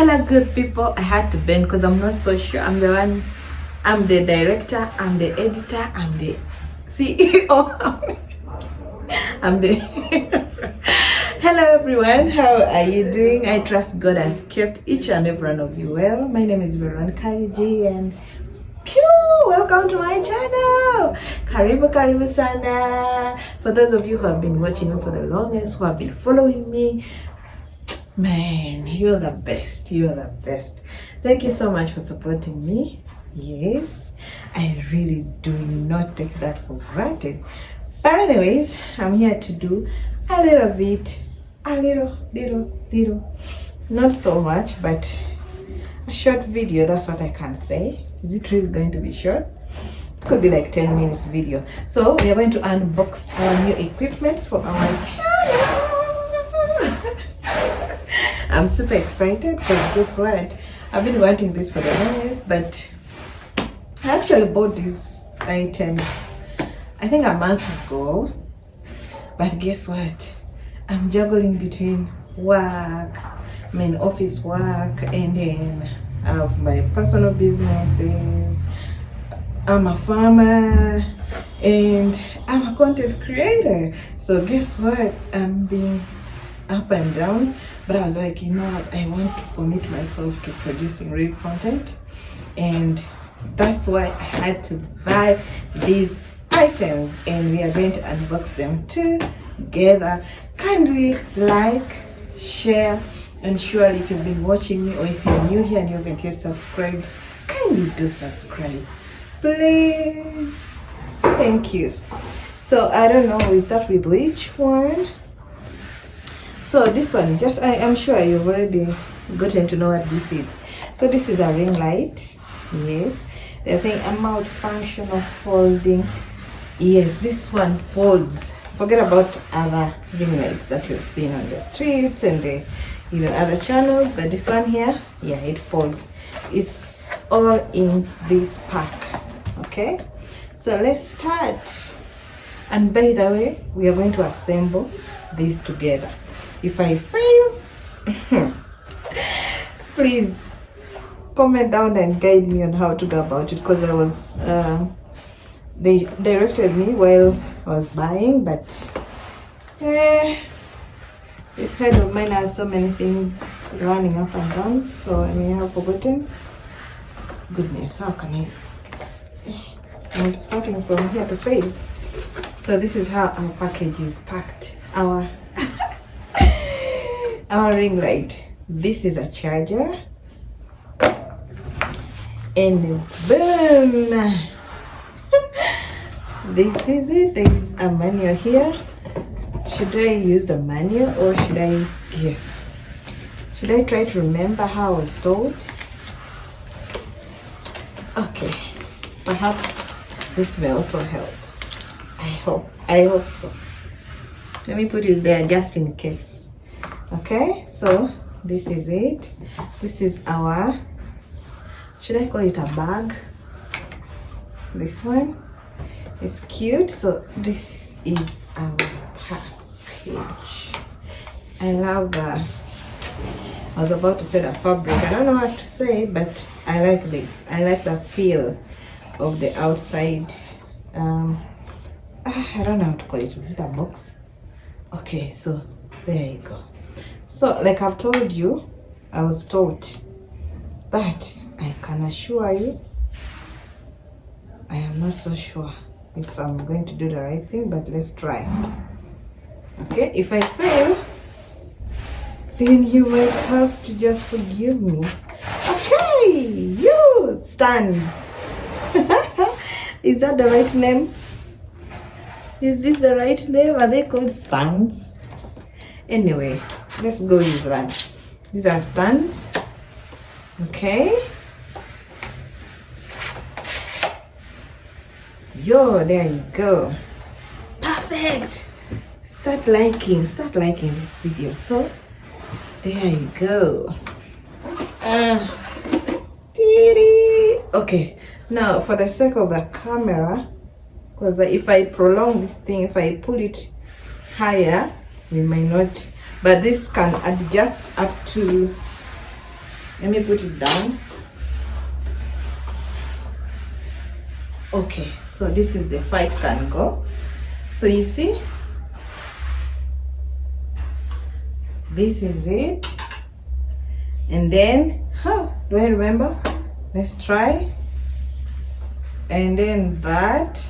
Hello good people, I had to bend because I'm not so sure. I'm the director, I'm the editor, I'm the CEO. I'm the Hello everyone, how are you doing? I trust God has kept each and every one of you well. My name is Veronica G and welcome to my channel. Karibu sana. For those of you who have been watching me for the longest, who have been following me, man, you're the best. You're the best. Thank you so much for supporting me. Yes, I really do not take that for granted. But anyways, I'm here to do a little bit, little, not so much, but a short video. That's what I can say. Is it really going to be short? It could be like 10 minutes video. So we are going to unbox our new equipment for our channel. I'm super excited because guess what? I've been wanting this for the longest, but I actually bought these items I think a month ago. But guess what? I'm juggling between work, office work, and then I have my personal businesses. I'm a farmer and I'm a content creator. So guess what? I'm being up and down, but I was like, you know what, I want to commit myself to producing real content, and that's why I had to buy these items, and we are going to unbox them together. Kindly like, share, and surely if you've been watching me or if you're new here and you haven't yet subscribed, kindly do subscribe, please. Thank you. So I don't know, we start with which one. So this one, I'm sure you've already gotten to know what this is. So this is a ring light. Yes, they're saying a multifunctional folding. Yes, this one folds. Forget about other ring lights that you've seen on the streets and the other channels, but this one here, yeah, it folds. It's all in this pack. Okay, so let's start. And by the way, we are going to assemble these together. If I fail, please comment down and guide me on how to go about it, because I was they directed me while I was buying, but this head of mine has so many things running up and down, so I may have forgotten. Goodness, how can I? I'm starting from here to fail. So this is how our package is packed. Our ring light. This is a charger, and boom. This is it. There is a manual here. Should I use the manual or should I guess? Should I try to remember how I was told? Okay, perhaps this may also help. I hope so. Let me put it there just in case. Okay, so this is it. This is our, should I call it a bag? This one is cute. So this is our package. I love that. I was about to say the fabric. I don't know what to say, but I like this. I like the feel of the outside. I don't know how to call it. Is it a box? Okay, so there you go. So like I've told you, I was taught, but I can assure you I am not so sure if I'm going to do the right thing, but let's try. Okay, if I fail, then you might have to just forgive me. Okay, you stands. Is that the right name? Is this the right name? Are they called stands? Anyway, let's go with that. These are stands. Okay. Yo, there you go. Perfect. Start liking this video. So there you go. Okay, now for the sake of the camera, because if I prolong this thing, if I pull it higher, we might not, but this can adjust up to Let me put it down. Okay, so this is the fight can go. So you see, this is it. And then, do I remember? Let's try. And then that.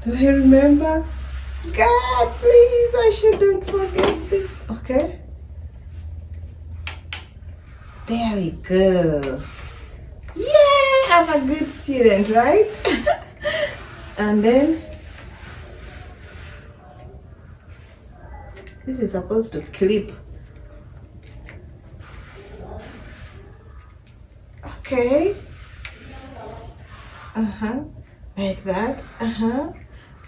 Do I remember? God, please, I shouldn't forget this. Okay. There we go. Yeah, I'm a good student, right? And then this is supposed to clip. Okay. Like that.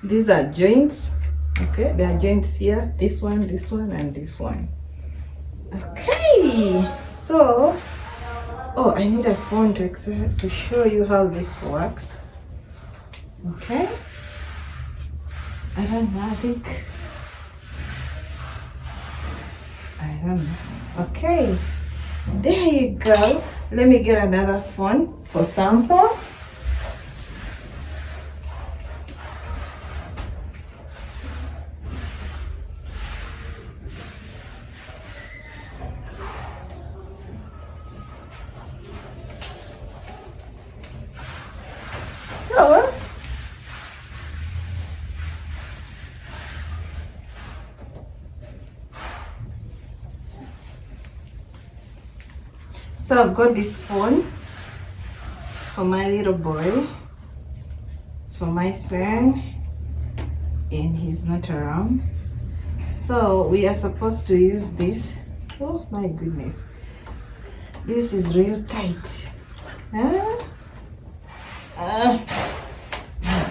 These are joints. Okay, there are joints here. This one, and this one. Okay. So, I need a phone to show you how this works. Okay. I don't know. I don't know. Okay. There you go. Let me get another phone for sample. So I've got this phone. It's for my little boy. It's for my son, and he's not around. So we are supposed to use this. Oh my goodness. This is real tight. My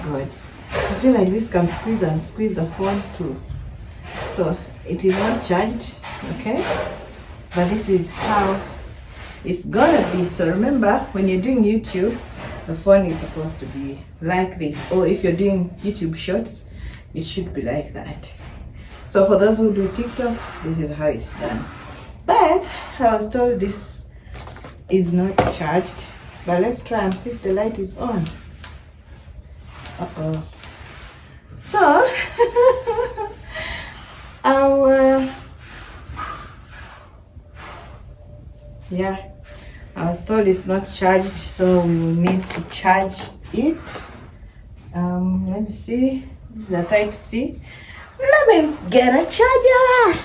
God. I feel like this can squeeze the phone too. So it is not charged, okay? But this is how it's gonna be. So remember, when you're doing YouTube, the phone is supposed to be like this. Or if you're doing YouTube shorts, it should be like that. So for those who do TikTok, this is how it's done. But I was told this is not charged. But let's try and see if the light is on. So I was told it's not charged, so we will need to charge it. Let me see. This is a type C. Let me get a charger.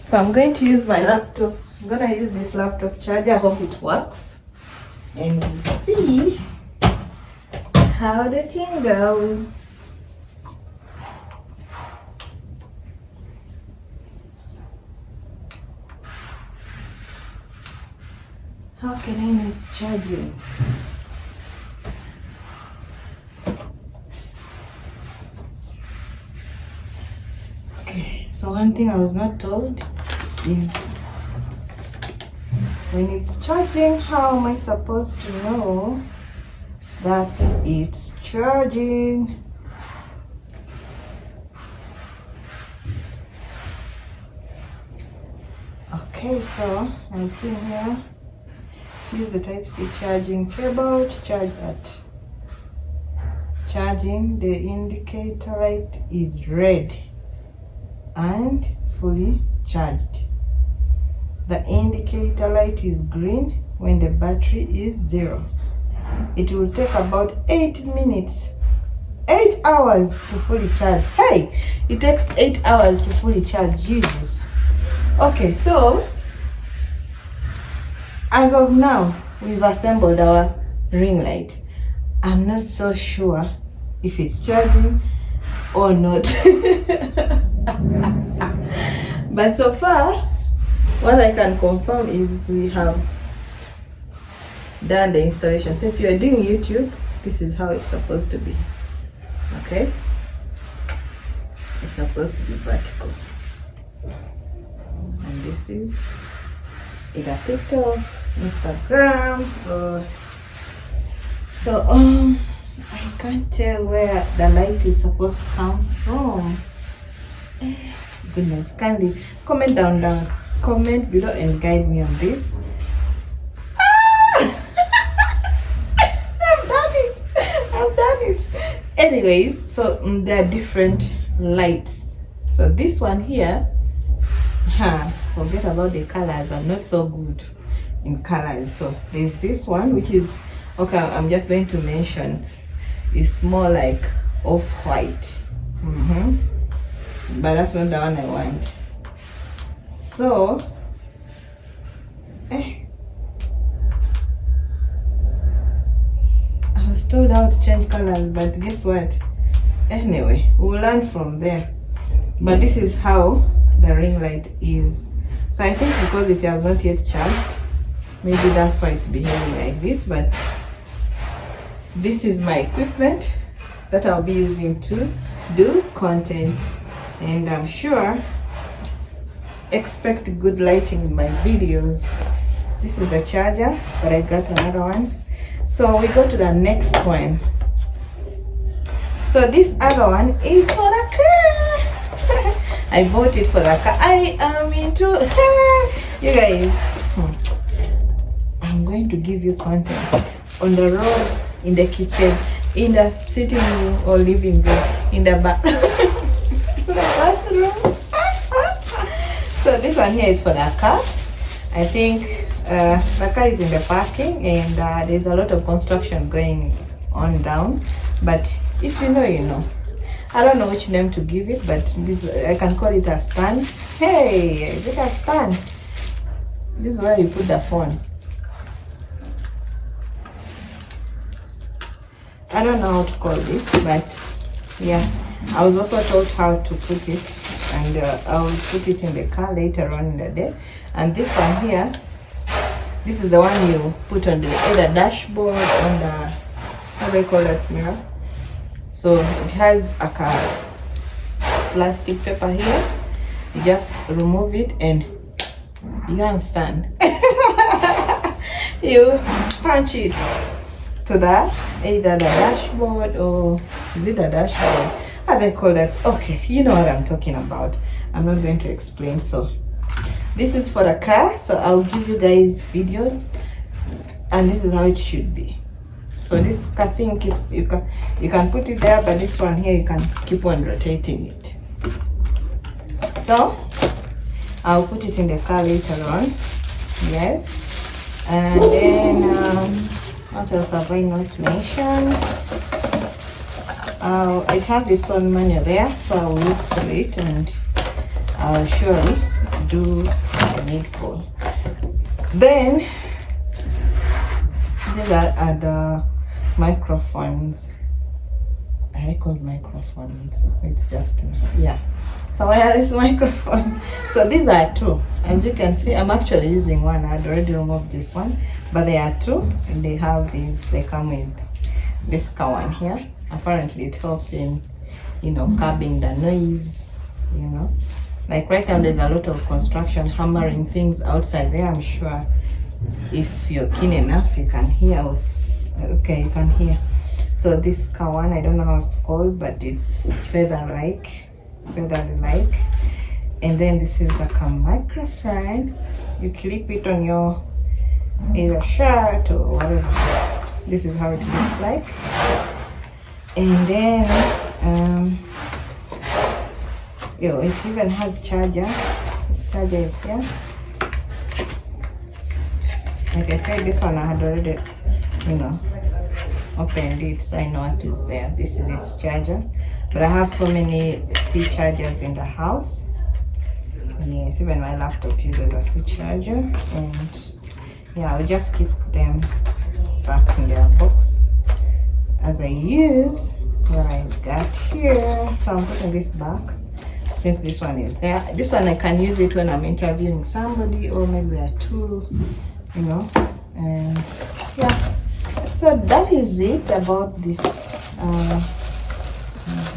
So I'm going to use my laptop. I'm gonna use this laptop charger. I hope it works. And we'll see how the thing goes. How can I know it's charging? Okay, so one thing I was not told is when it's charging, how am I supposed to know that it's charging? Okay, so I'm seeing here, use the type C charging cable to charge that. Charging, the indicator light is red and fully charged. The indicator light is green when the battery is 0. It will take about 8 minutes, 8 hours to fully charge. Hey, it takes 8 hours to fully charge. Jesus. Okay, so as of now, we've assembled our ring light. I'm not so sure if it's charging or not. But so far, what I can confirm is we have done the installation. So if you're doing YouTube, this is how it's supposed to be. Okay? It's supposed to be vertical. And this is either TikTok, Instagram, or So I can't tell where the light is supposed to come from. Goodness, kindly comment down, comment below and guide me on this. I've done it. Anyways, so there are different lights. So this one here, forget about the colors. I'm not so good in colors. So there's this one, which is okay. I'm just going to mention. It's more like off-white. But that's not the one I want. So I was told how to change colors, but guess what? Anyway, we'll learn from there. But this is how the ring light is. So I think because it has not yet charged, maybe that's why it's behaving like this. But this is my equipment that I'll be using to do content, and I'm sure expect good lighting in my videos. This is the charger, but I got another one. So we go to the next one. So this other one is for the car. I bought it for the car. I am into you guys. I'm going to give you content on the road, in the kitchen, in the sitting room or living room, in the bathroom. So this one here is for the car. I think the car is in the parking, and there's a lot of construction going on down. But if you know, you know. I don't know which name to give it, but this, I can call it a stand. Hey, is it a stand? This is where you put the phone. I don't know how to call this, but yeah, I was also taught how to put it, and I will put it in the car later on in the day. And this one here, this is the one you put on the either dashboard, on the, how do I call that, mirror? So it has a plastic paper here. You just remove it and you can't stand. You punch it to the either the dashboard, or is it the dashboard? How do I call that? Okay, you know what I'm talking about. I'm not going to explain. So this is for the car, so I'll give you guys videos, and this is how it should be. So this car thing, you can put it there, but this one here you can keep on rotating it. So I'll put it in the car later on. Yes. And then what else have I not mentioned? It has its own menu there, so I'll look for it and I'll surely do the needful. Then these are the microphones. I call microphones. It's just, yeah. So wireless microphone. So these are two. As you can see, I'm actually using one. I had already removed this one, but there are two, and they have these. They come with this one here. Apparently, it helps in, you know, curbing the noise. You know, like right now, there's a lot of construction hammering things outside there. I'm sure if you're keen enough, you can hear us. Okay, you can hear. So this one, I don't know how it's called, but it's feather-like. And then this is the microphone. You clip it on your either shirt or whatever. This is how it looks like. And then it even has charger. This charger is here. Like I said, this one I had already, you know, opened it, so I know what is there. This is its charger. But I have so many C chargers in the house. Yes, even my laptop uses a C charger. And yeah, I'll just keep them back in their box as I use what I got here. So I'm putting this back since this one is there. This one I can use it when I'm interviewing somebody, or maybe a tool, you know. And yeah, so that is it about this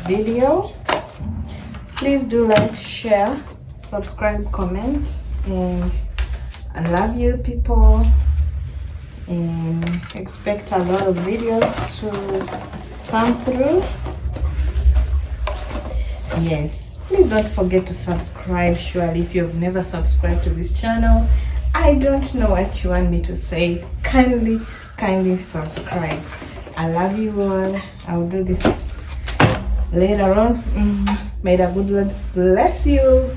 video. Please do like, share, subscribe, comment, and I love you people. and expect a lot of videos to come through. Yes, please don't forget to subscribe. Surely if you've never subscribed to this channel, I don't know what you want me to say. Kindly subscribe. I love you all. I'll do this later on. May the good Lord bless you.